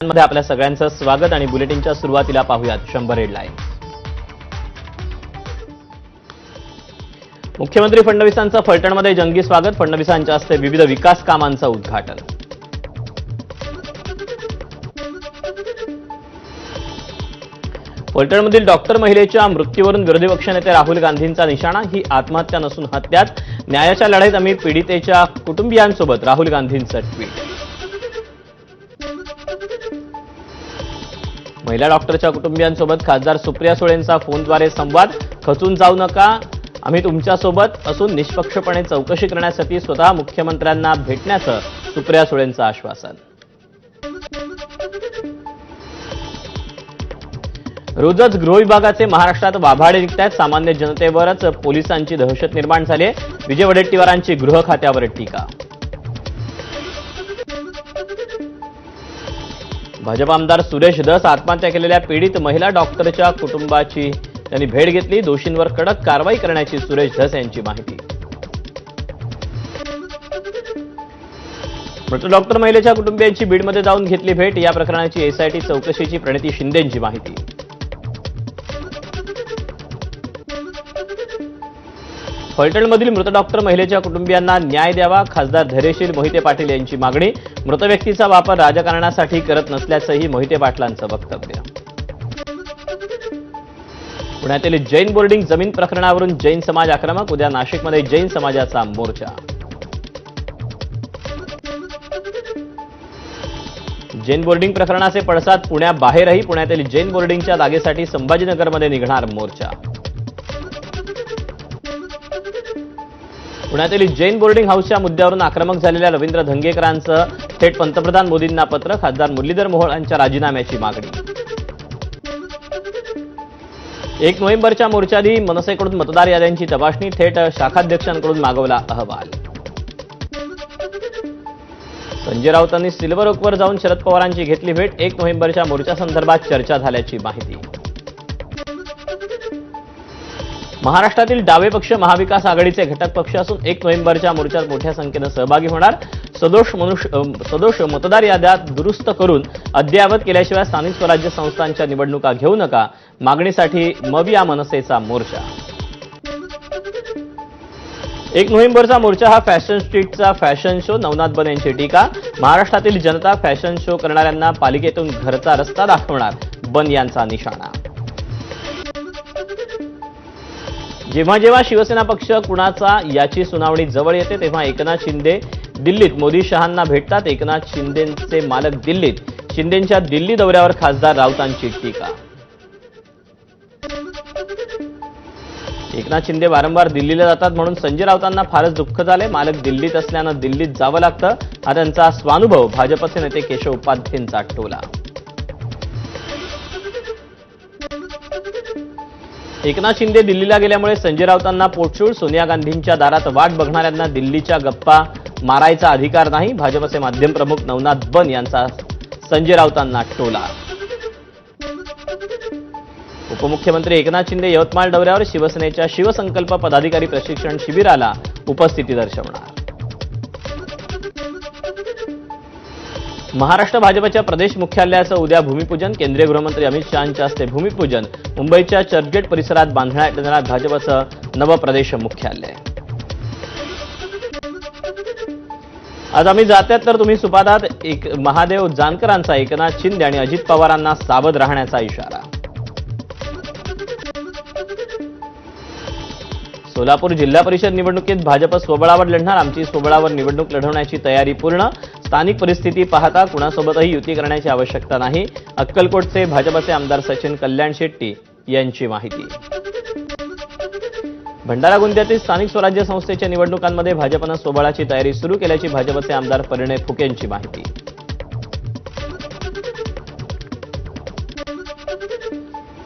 मध्ये आपल्या सगळ्यांचं स्वागत आणि बुलेटिनच्या सुरुवातीला पाहूयात 100 हेडलाईन्स। मुख्यमंत्री फडणवीसांचं फलटणमध्ये जंगी स्वागत, फडणवीसांच्या हस्ते विविध विकास कामांचं उद्घाटन। फलटणमधील डॉक्टर महिलेच्या मृत्यूवरून विरोधी पक्षनेते राहुल गांधींचा निशाणा, ही आत्महत्या नसून हत्याच, न्यायाच्या लढाईत आम्ही पीडितेच्या कुटुंबियांसोबत, राहुल गांधींचं ट्विट। महिला डॉक्टरच्या कुटुंबियांसोबत खासदार सुप्रिया सुळेंचा फोनद्वारे संवाद, खचून जाऊ नका, आम्ही तुमच्यासोबत असून निष्पक्षपणे चौकशी करण्यासाठी स्वतः मुख्यमंत्र्यांना भेटण्याचं सुप्रिया सुळेंचं आश्वासन। रोजच गृह विभागाचे महाराष्ट्रात वाभाडे निघतायत, सामान्य जनतेवरच पोलिसांची दहशत निर्माण झाली आहे, विजय वडेट्टीवारांची गृह खात्यावर टीका। भाजप आमदार सुरेश धस आत्महत्या केलेल्या पीडित महिला डॉक्टरच्या कुटुंबाची त्यांनी भेट घेतली, दोषींवर कडक कारवाई करण्याची सुरेश धस यांची माहिती। मृत डॉक्टर महिलेच्या कुटुंबियांची बीडमध्ये जाऊन घेतली भेट, या प्रकरणाची एसआयटी चौकशीची प्रणिती शिंदेंची माहिती। फलटणमधील मृत डॉक्टर महिलेच्या कुटुंबियांना न्याय द्यावा, खासदार धैर्यशील मोहिते पाटील यांची मागणी, मृत व्यक्तीचा वापर राजकारणासाठी करत नसल्याचंही मोहिते पाटलांचं वक्तव्य। पुण्यातील जैन बोर्डिंग जमीन प्रकरणावरून जैन समाज आक्रमक, उद्या नाशिकमध्ये जैन समाजाचा मोर्चा। जैन बोर्डिंग प्रकरणाचे पडसाद पुण्याबाहेरही, पुण्यातील जैन बोर्डिंगच्या जागेसाठी संभाजीनगरमध्ये निघणार मोर्चा। पुण्यातील जैन बोर्डिंग हाऊसच्या मुद्द्यावरून आक्रमक झालेल्या रवींद्र धंगेकरांचं थेट पंतप्रधान मोदींना पत्र, खासदार मुरलीधर मोहोळ यांच्या राजीनाम्याची मागणी। 1 नोव्हेंबरच्या मोर्चाआधी मनसेकडून मतदार याद्यांची तपासणी, थेट शाखाध्यक्षांकडून मागवला अहवाल। संजय राऊतांनी सिल्वर ओकवर जाऊन शरद पवारांची घेतली भेट, 1 नोव्हेंबरच्या मोर्चासंदर्भात चर्चा झाल्याची माहिती। महाराष्ट्रातील डावे पक्ष महाविकास आघाडीचे घटक पक्ष असून 1 नोव्हेंबरच्या मोर्चात मोठ्या संख्येनं सहभागी होणार, सदोष मतदार याद्या दुरुस्त करून अद्ययावत केल्याशिवाय स्थानिक स्वराज्य संस्थांच्या निवडणुका घेऊ नका, मागणीसाठी मविया मनसेचा मोर्चा। 1 नोव्हेंबरचा मोर्चा हा फॅशन स्ट्रीटचा फॅशन शो, नवनाथ बन यांची टीका, महाराष्ट्रातील जनता फॅशन शो करणाऱ्यांना पालिकेतून घरचा रस्ता दाखवणार, बन यांचा निशाणा। जेव्हा जेव्हा शिवसेना पक्ष कुणाचा याची सुनावणी जवळ येते, तेव्हा एकनाथ शिंदे दिल्लीत मोदी शहांना भेटतात, एकनाथ शिंदेंचे मालक दिल्लीत, शिंदेंच्या दिल्ली दौऱ्यावर खासदार राऊतांची टीका। एकनाथ शिंदे वारंवार दिल्लीला जातात म्हणून संजय राऊतांना फारच दुःख झाले, मालक दिल्लीत असल्यानं दिल्लीत जावं लागतं, हा त्यांचा स्वानुभव, भाजपचे नेते केशव उपाध्येंचा टोला। एकनाथ शिंदे दिल्लीला गेल्यामुळे संजय राऊतांना पोटशूळ, सोनिया गांधींच्या दारात वाट बघणाऱ्यांना दिल्लीच्या गप्पा मारायचा अधिकार नाही, भाजपचे माध्यम प्रमुख नवनाथ बन यांचा संजय राऊतांना टोला। उपमुख्यमंत्री एकनाथ शिंदे यवतमाळ दौऱ्यावर, शिवसेनेच्या शिवसंकल्प पदाधिकारी प्रशिक्षण शिबिराला उपस्थिती दर्शवणार। महाराष्ट्र भाजपच्या प्रदेश मुख्यालयाचं उद्या भूमिपूजन, केंद्रीय गृहमंत्री अमित शहांच्या हस्ते भूमिपूजन, मुंबईच्या चर्चगेट परिसरात बांधण्यात येणार भाजपचं नवं प्रदेश मुख्यालय। आज आम्ही जात्यात तर तुम्ही सुपातात, महादेव जानकरांचा एकनाथ शिंदे आणि अजित पवारांना सावध राहण्याचा इशारा। सोलापूर जिल्हा परिषद निवडणुकीत भाजप स्वबळावर लढणार, आमची स्वबळावर निवडणूक लढवण्याची तयारी पूर्ण, स्थानिक परिस्थिती पाहता कुणासोबतही युती करण्याची आवश्यकता नाही, अक्कलकोटचे भाजपचे आमदार सचिन कल्याण शेट्टी यांची माहिती। भंडारा गोंदियातील स्थानिक स्वराज्य संस्थेच्या निवडणुकांमध्ये भाजपनं स्वबळाची तयारी सुरू केल्याची भाजपचे आमदार परिणय फुके यांची माहिती।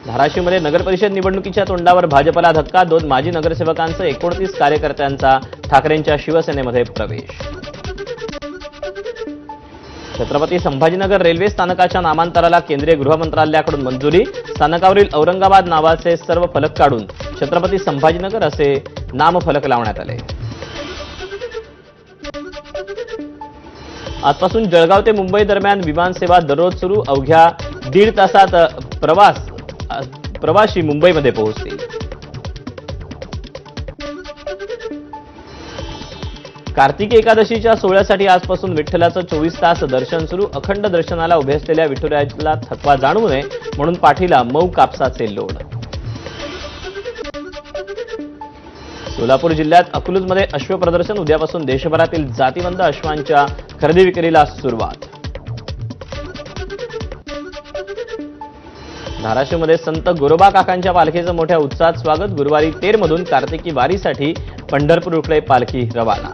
धाराशिवमध्ये नगरपरिषद निवडणुकीच्या तोंडावर भाजपला धक्का, 2 माजी नगरसेवकांसह 29 कार्यकर्त्यांचा ठाकरेंच्या शिवसेनेमध्ये प्रवेश। छत्रपती संभाजीनगर रेल्वे स्थानकाच्या नामांतराला केंद्रीय गृह मंत्रालयाकडून मंजुरी, स्थानकावरील औरंगाबाद नावाचे सर्व फलक काढून छत्रपती संभाजीनगर असे नामफलक लावण्यात आले। आजपासून जळगाव ते मुंबई दरम्यान विमानसेवा दररोज सुरू. अवघ्या 1.5 तासात प्रवासी मुंबईमध्ये पोहोचतील. कार्तिकी एकादशीच्या सोहळ्यासाठी आजपासून विठ्ठलाचं 24 तास दर्शन सुरू. अखंड दर्शनाला उभे असलेल्या विठुरायाला थकवा जाणवू नये म्हणून पाठीला मऊ कापसाचे लोड. सोलापूर जिल्ह्यात अकलूजमध्ये अश्वप्रदर्शन. उद्यापासून देशभरातील जातीवंत अश्वांच्या खरेदी विक्रीला सुरुवात. धाराशिवमध्ये संत गोरोबा काकांच्या पालखीचं मोठ्या उत्साहात स्वागत. गुरुवारी तेरमधून कार्तिकी वारीसाठी पंढरपूरकडे पालखी रवाना.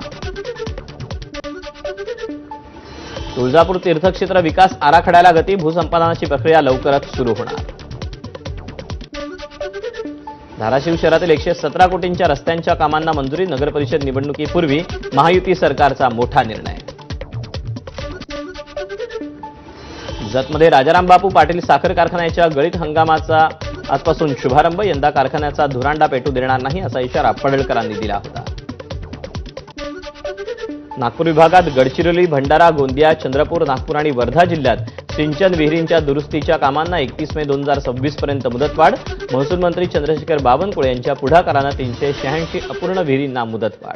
तुळजापूर तीर्थक्षेत्र विकास आराखड्याला गती. भूसंपादनाची प्रक्रिया लवकरच सुरू होणार. धाराशिव शहरातील 117 कोटींच्या रस्त्यांच्या कामांना मंजुरी. नगरपरिषद निवडणुकीपूर्वी महायुती सरकारचा मोठा निर्णय. जतमध्ये राजाराम बापू पाटील साखर कारखान्याच्या गळीत हंगामाचा आजपासून शुभारंभ. यंदा कारखान्याचा धुरांडा पेटू देणार नाही असा इशारा पडळकरांनी दिला होता. नागपूर विभागात गडचिरोली, भंडारा, गोंदिया, चंद्रपूर, नागपूर आणि वर्धा जिल्ह्यात सिंचन विहिरींच्या दुरुस्तीच्या कामांना 31 मे 2026 पर्यंत मुदतवाढ. महसूल मंत्री चंद्रशेखर बावनकुळे यांच्या पुढाकारानं 386 अपूर्ण विहिरींना मुदतवाढ.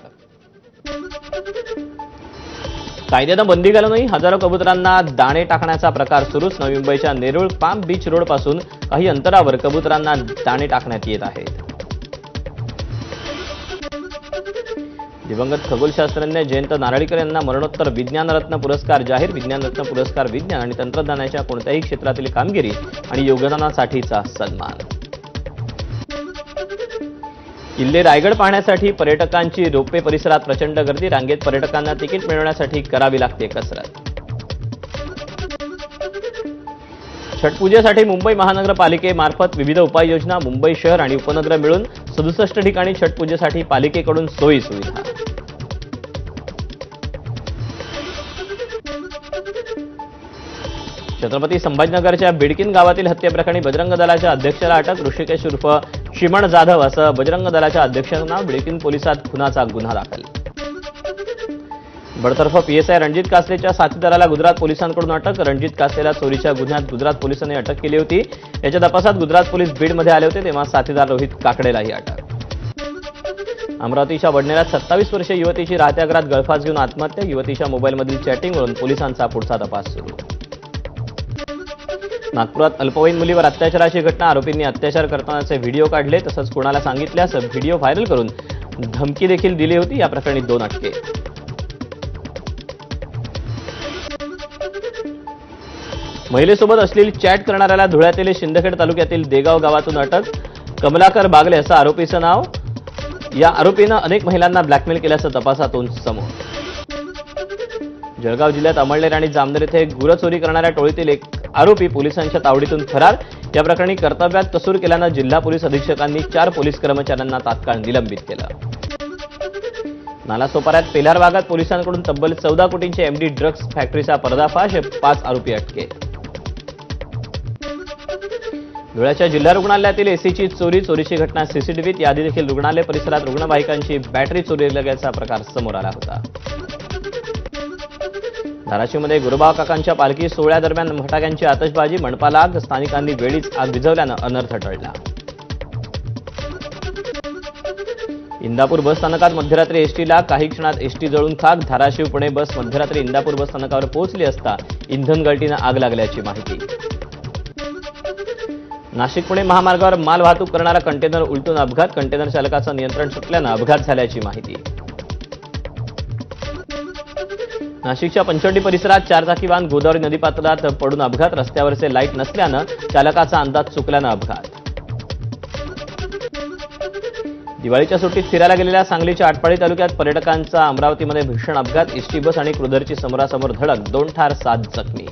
कायद्यानं बंदी घालूनही हजारो कबुतरांना दाणे टाकण्याचा प्रकार सुरूच. नवी मुंबईच्या नेरूळ पाम बीच रोडपासून काही अंतरावर कबुतरांना दाणे टाकण्यात येत आहेत. दिवंगत खगोलशास्त्रज्ञ जयंत नारळीकर यांना मरणोत्तर विज्ञानरत्न पुरस्कार जाहीर. विज्ञानरत्न पुरस्कार विज्ञान आणि तंत्रज्ञानाच्या कोणत्याही क्षेत्रातील कामगिरी आणि योगदानासाठीचा सन्मान. किल्ले रायगड पाहण्यासाठी पर्यटकांची रोपवे परिसरात प्रचंड गर्दी. रांगेत पर्यटकांना तिकीट मिळवण्यासाठी करावी लागते कसरत. छठपूजेसाठी मुंबई महानगरपालिकेमार्फत विविध उपाययोजना. मुंबई शहर आणि उपनगर मिळून 67 ठिकाणी छठपूजेसाठी पालिकेकडून सोयी सुविधा. छत्रपती संभाजीनगरच्या बिडकीन गावातील हत्येप्रकरणी बजरंग दलाच्या अध्यक्षाला अटक. ऋषिकेश उर्फ शिमण जाधव असं बजरंग दलाच्या अध्यक्षाचं नाव. बिडकीन पोलिसात खुनाचा गुन्हा दाखल. बडतर्फ पीएसआय रणजित कासलेच्या साथीदाराला गुजरात पोलिसांकडून अटक. रणजित कासलेला चोरीच्या गुन्ह्यात गुजरात पोलिसांनी अटक केली होती. याच्या तपासात गुजरात पोलीस बीडमध्ये आले होते तेव्हा साथीदार रोहित काकडेलाही अटक. अमरावतीच्या वडनेरात 27 वर्षीय युवतीची राहत्या घरात गळफास घेऊन आत्महत्या. युवतीच्या मोबाईलमधील चॅटिंगवरून पोलिसांचा पुढचा तपास सुरू. नागपुरात अल्पवयीन मुलीवर अत्याचाराची घटना. आरोपींनी अत्याचार करतानाचे व्हिडिओ काढले तसंच कोणाला सांगितल्यास व्हिडिओ व्हायरल करून धमकी देखील दिली होती. या प्रकरणी 2 अटके. महिलेसोबत अश्लील चॅट करणाऱ्याला धुळ्यातील शिंदखेड तालुक्यातील देगाव गावातून अटक. कमलाकर बागले असं आरोपीचं नाव. या आरोपीनं अनेक महिलांना ब्लॅकमेल केल्याचं तपासातून समोर. जळगाव जिल्ह्यात अमळनेर आणि जामनेर येथे गुरं चोरी करणाऱ्या टोळीतील एक आरोपी पोलिसांच्या तावडीतून फरार. या प्रकरणी कर्तव्यात कसूर केल्यानं जिल्हा पोलीस अधीक्षकांनी 4 पोलीस कर्मचाऱ्यांना तात्काळ निलंबित केलं. नालासोपाऱ्यात पेल्हार भागात पोलिसांकडून तब्बल 14 कोटींचे एमडी ड्रग्ज फॅक्टरीचा पर्दाफाश. 5 आरोपी अटकेत. धुळ्याच्या जिल्हा रुग्णालयातील एसीची चोरीची घटना सीसीटीव्हीत. याआधी देखील रुग्णालय परिसरात रुग्णवाहिकांची बॅटरी चोरीला गेल्याचा प्रकार समोर आला होता. धाराशिवमध्ये गोरोबा काकांच्या पालखी सोहळ्यादरम्यान फटाक्यांची आतषबाजी. मंडपाला आग. स्थानिकांनी वेळीच आग विझवल्यानं अनर्थ टळला. इंदापूर बस स्थानकात मध्यरात्री एसटीला. काही क्षणात एसटी जळून खाक. धाराशिव पुणे बस मध्यरात्री इंदापूर बस स्थानकावर पोहोचली असता इंधन गळतीनं आग लागल्याची माहिती. नाशिक पुणे महामार्गावर माल वाहतूक करणारा कंटेनर उलटून अपघात. कंटेनर चालकाचं नियंत्रण सुटल्यानं अपघात झाल्याची माहिती. नाशिकच्या पंचवटी परिसरात 4 चाकी वाहन गोदावरी नदीपात्रात पडून अपघात. रस्त्यावरचे लाईट नसल्यानं चालकाचा अंदाज चुकल्यानं अपघात. दिवाळीच्या सुट्टीत फिरायला गेलेल्या सांगलीच्या आटपाडी तालुक्यात पर्यटकांचा अमरावतीमध्ये भीषण अपघात. एसटी बस आणि क्रुझरची समोरासमोर धडक. 2 ठार 7 जखमी.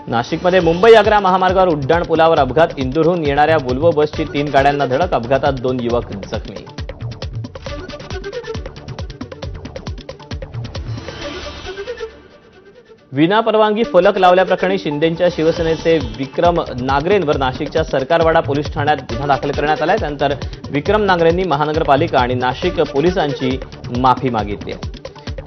नाशिकमध्ये मुंबई आग्रा महामार्गावर उड्डाण पुलावर अपघात. इंदूरहून येणाऱ्या वोल्वो बसची 3 गाड्यांना धडक. अपघातात 2 युवक जखमी. विनापरवानगी फलक लावल्याप्रकरणी शिंदेंच्या शिवसेनेचे विक्रम नागरेंवर नाशिकच्या सरकारवाडा पोलीस ठाण्यात गुन्हा दाखल करण्यात आलाय. त्यानंतर विक्रम नागरेंनी महानगरपालिका आणि नाशिक पोलिसांची माफी मागितली.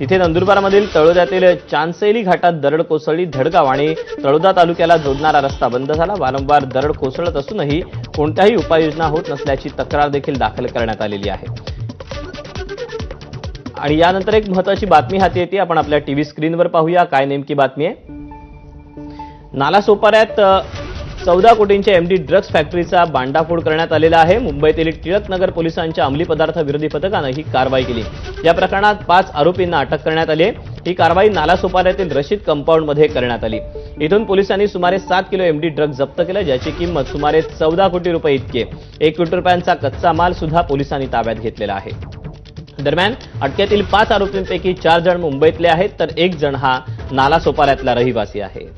तिथे नंदुरबारमधील तळोद्यातील चांदसेली घाटात दरड कोसळली. धडगाव आणि तळोदा तालुक्याला जोडणारा रस्ता बंद झाला. वारंवार दरड कोसळत असूनही कोणत्याही उपाययोजना होत नसल्याची तक्रार देखील दाखल करण्यात आलेली आहे. आणि यानंतर एक महत्त्वाची बातमी हाती येते. आपण आपल्या टीव्ही स्क्रीनवर पाहूया काय नेमकी बातमी आहे. नालासोपाऱ्यात 14 कोटींच्या एमडी ड्रग्ज फॅक्टरीचा भांडाफोड करण्यात आलेला आहे. मुंबईतील टिळकनगर पोलिसांच्या अंमली पदार्थ विरोधी पथकानं ही कारवाई केली. या प्रकरणात 5 आरोपींना अटक करण्यात आली. ही कारवाई नालासोपाऱ्यातील रशीद कंपाऊंडमध्ये करण्यात आली. इथून पोलिसांनी सुमारे 7 किलो एमडी ड्रग्ज जप्त केला, ज्याची किंमत सुमारे 14 कोटी रुपये इतकी. 1 कोटी रुपयांचा कच्चा माल सुद्धा पोलिसांनी ताब्यात घेतलेला आहे. दरम्यान अटकेतील 5 आरोपींपैकी 4 जण मुंबईतले आहेत, तर 1 जण हा नालासोपाऱ्यातला रहिवासी आहे.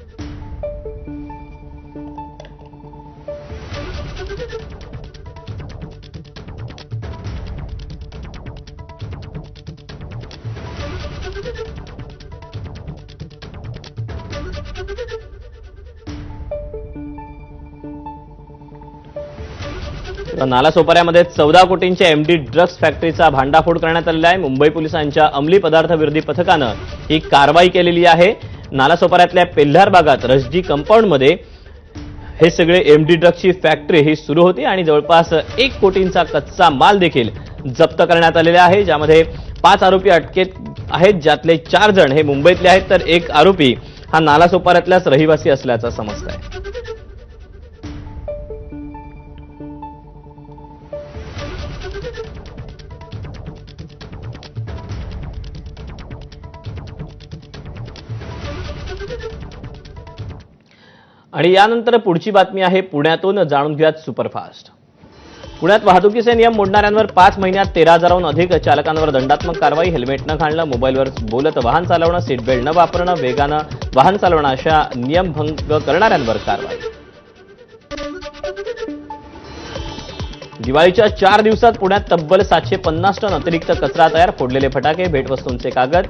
नालासोपाऱ्यामध्ये 14 कोटींच्या एमडी ड्रग्ज फॅक्टरीचा भांडाफोड करण्यात आलेला आहे. मुंबई पोलिसांच्या अंमली पदार्थ विरोधी पथकानं ही कारवाई केलेली आहे. नालासोपाऱ्यातल्या पेल्हार भागात रशदी कंपाऊंडमध्ये हे सगळे एमडी ड्रग्जची फॅक्टरी ही सुरू होती आणि जवळपास 1 कोटींचा कच्चा माल देखील जप्त करण्यात आलेला आहे, ज्यामध्ये 5 आरोपी अटकेत आहेत, ज्यातले 4 जण हे मुंबईतले आहेत, तर 1 आरोपी हा नालासोपाऱ्यातलाच रहिवासी असल्याचं समजतं आहे. आणि यानंतर पुढची बातमी आहे पुण्यातून. जाणून घेऊयात सुपरफास्ट. पुण्यात वाहतुकीचे नियम मोडणाऱ्यांवर 5 महिन्यात 13,000हून अधिक चालकांवर दंडात्मक कारवाई. हेल्मेट न घालणं, मोबाईलवर बोलत वाहन चालवणं, सीट बेल्ट न वापरणं, वेगानं वाहन चालवणं अशा नियमभंग करणाऱ्यांवर कारवाई. दिवाळीच्या 4 दिवसात पुण्यात तब्बल 750 टन अतिरिक्त कचरा तयार. फोडलेले फटाके, भेटवस्तूंचे कागद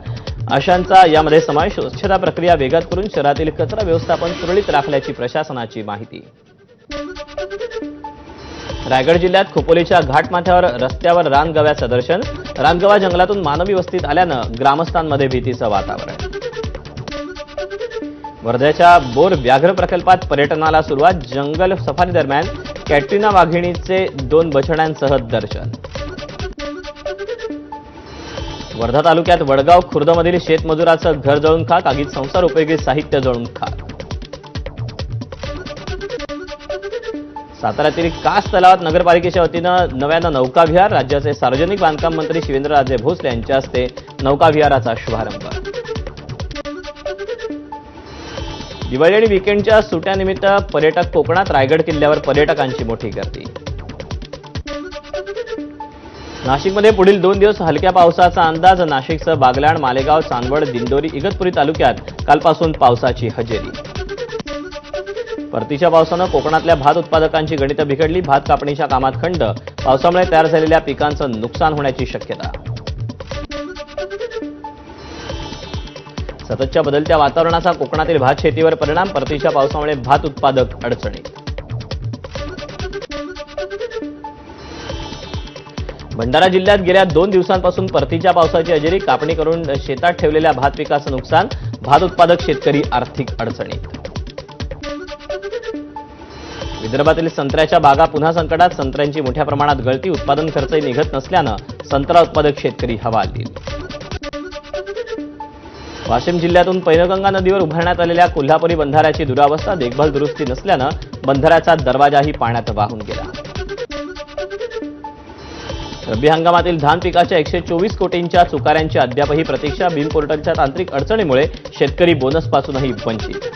अशांचा यामध्ये समावेश. स्वच्छता प्रक्रिया वेगात करून शहरातील कचरा व्यवस्थापन सुरळीत राखल्याची प्रशासनाची माहिती. रायगड जिल्ह्यात खोपोलीच्या घाटमाथ्यावर रस्त्यावर रानगव्याचं दर्शन. रानगवा जंगलातून मानवी वस्तीत आल्यानं ग्रामस्थांमध्ये भीतीचं वातावरण. वर्ध्याच्या बोर व्याघ्र प्रकल्पात पर्यटनाला सुरुवात. जंगल सफारी दरम्यान कॅटरीना वाघिणीचे 2 बछड्यांसह दर्शन. वर्धा तालुक्यात वडगाव खुर्दमधील शेतमजुराचं घर जळून खाक. आगीत संसार उपयोगी साहित्य जळून खाक. साताऱ्यातील कास तलावात नगरपालिकेच्या वतीनं नव्यानं नौका विहार. राज्याचे सार्वजनिक बांधकाम मंत्री शिवेंद्रराजे भोसले यांच्या हस्ते नौका विहाराचा शुभारंभ. दिवाळी आणि वीकेंडच्या सुट्यानिमित्त पर्यटक कोकणात. रायगड किल्ल्यावर पर्यटकांची मोठी गर्दी. नाशिकमध्ये पुढील 2 दिवस हलक्या पावसाचा अंदाज. नाशिकसह बागलाण, मालेगाव, चांदवड, दिंडोरी, इगतपुरी तालुक्यात कालपासून पावसाची हजेरी. परतीच्या पावसानं कोकणातल्या भात उत्पादकांची गणितं बिघडली. भात कापणीच्या कामात खंड. पावसामुळे तयार झालेल्या पिकांचं नुकसान होण्याची शक्यता. सततच्या बदलत्या वातावरणाचा कोकणातील भात शेतीवर परिणाम. परतीच्या पावसामुळे भात उत्पादक अडचणीत. भंडारा जिल्ह्यात गेल्या 2 दिवसांपासून परतीच्या पावसाची हजेरी. कापणी करून शेतात ठेवलेल्या भात पिकाचं नुकसान. भात उत्पादक शेतकरी आर्थिक अडचणीत. विदर्भातील संत्र्याच्या बागा पुन्हा संकटात. संत्र्यांची मोठ्या प्रमाणात गळती. उत्पादन खर्चही निघत नसल्यानं संत्रा उत्पादक शेतकरी हवालदिल. वाशिम जिल्ह्यातून पैनगंगा नदीवर उभारण्यात आलेल्या कोल्हापुरी बंधाऱ्याची दुरावस्था. देखभाल दुरुस्ती नसल्यानं बंधाऱ्याचा दरवाजाही पाण्यात वाहून गेला. रब्बी हंगामातील धान पिकाच्या 124 कोटींच्या चुकाऱ्यांची अद्यापही प्रतीक्षा. भीम पोर्टलच्या तांत्रिक अडचणीमुळे शेतकरी बोनसपासूनही वंचित.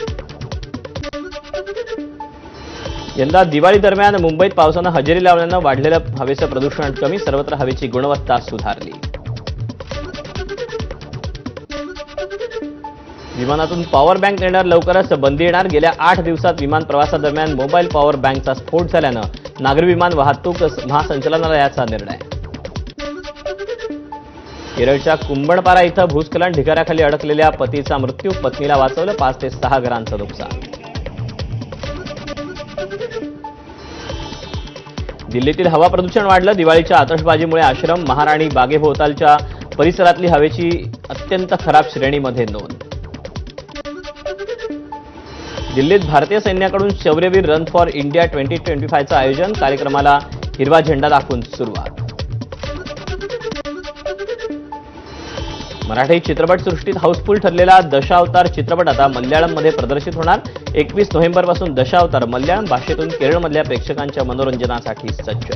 यंदा दिवाळी दरम्यान मुंबईत पावसानं हजेरी लावल्यानं वाढलेलं हवेचं प्रदूषण कमी. सर्वत्र हवेची गुणवत्ता सुधारली. विमानातून पॉवर बँक नेणार लवकरच बंदी येणार. गेल्या 8 दिवसात विमान प्रवासादरम्यान मोबाईल पॉवर बँकचा स्फोट झाल्यानं नागरी विमान वाहतूक महासंचालनालयाचा निर्णय. केरळच्या कुंभणपारा इथं भूस्खलन. ढिगाऱ्याखाली अडकलेल्या पतीचा मृत्यू. पत्नीला वाचवलं. 5 ते 6 घरांचं नुकसान. दिल्लीतील हवा प्रदूषण वाढलं. दिवाळीच्या आतषबाजीमुळे आश्रम, महाराणी बागेभोवतालच्या परिसरातली हवेची अत्यंत खराब श्रेणीमध्ये नोंद. दिल्लीत भारतीय सैन्याकडून शौर्यवीर रन फॉर इंडिया 2025चं आयोजन. कार्यक्रमाला हिरवा झेंडा दाखवून सुरुवात. मराठी चित्रपटसृष्टीत हाऊसफुल ठरलेला दशावतार चित्रपट आता मल्याळममध्ये प्रदर्शित होणार. 21 नोव्हेंबरपासून दशावतार मल्याळम भाषेतून केरळमधल्या प्रेक्षकांच्या मनोरंजनासाठी सज्ज.